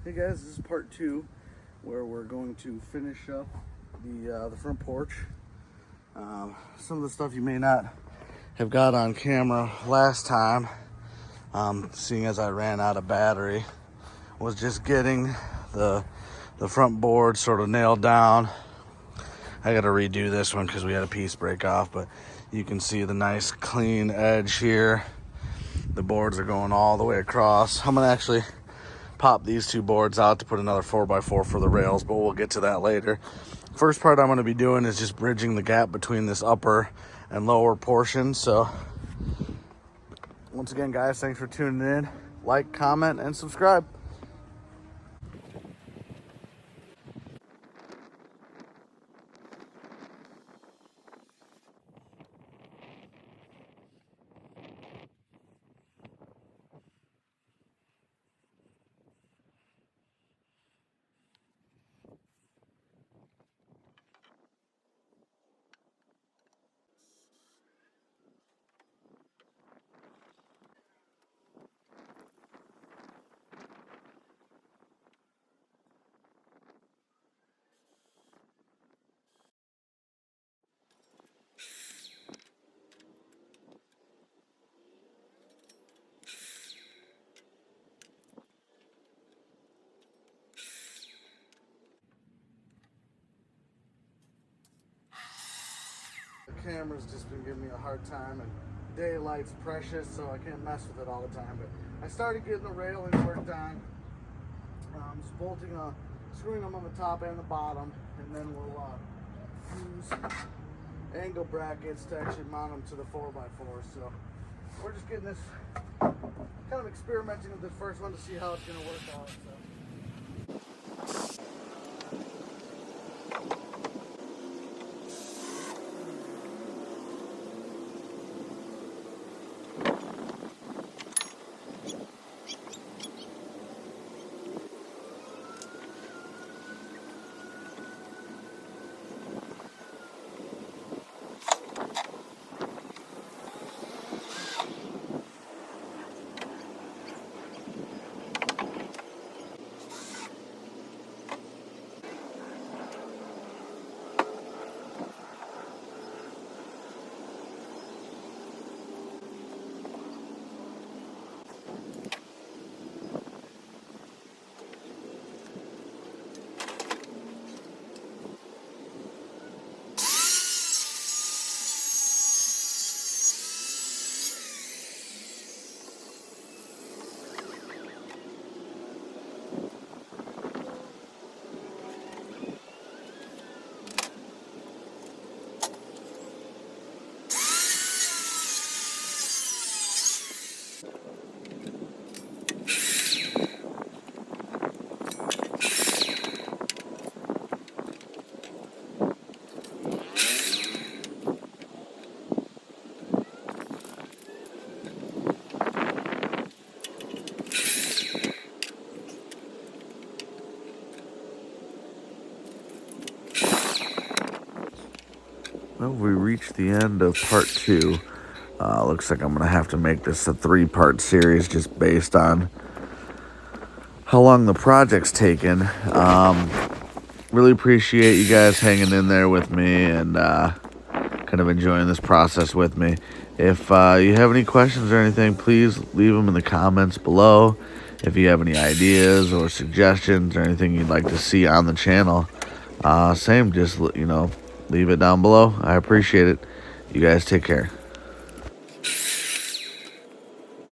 Hey guys, this is part 2 where we're going to finish up the front porch. Some of the stuff you may not have got on camera last time, seeing as I ran out of battery, was just getting the front board sort of nailed down. I got to redo this one because we had a piece break off, but you can see the nice clean edge here. The boards are going all the way across. I'm gonna actually pop these two boards out to put another 4x4 for the rails, but we'll get to that later. First part I'm going to be doing is just bridging the gap between this upper and lower portion. So once again, guys, thanks for tuning in. Like, comment, and subscribe. The camera's just been giving me a hard time, and daylight's precious, so I can't mess with it all the time. But I started getting the railings worked on. Just screwing them on the top and the bottom, and then we'll use angle brackets to actually mount them to the 4x4. So we're just getting this, kind of experimenting with this first one to see how it's going to work out. So. Well, we reached the end of part 2. Looks like I'm going to have to make this a 3-part series just based on how long the project's taken. Really appreciate you guys hanging in there with me and kind of enjoying this process with me. If you have any questions or anything, please leave them in the comments below. If you have any ideas or suggestions or anything you'd like to see on the channel, just leave it down below. I appreciate it. You guys take care.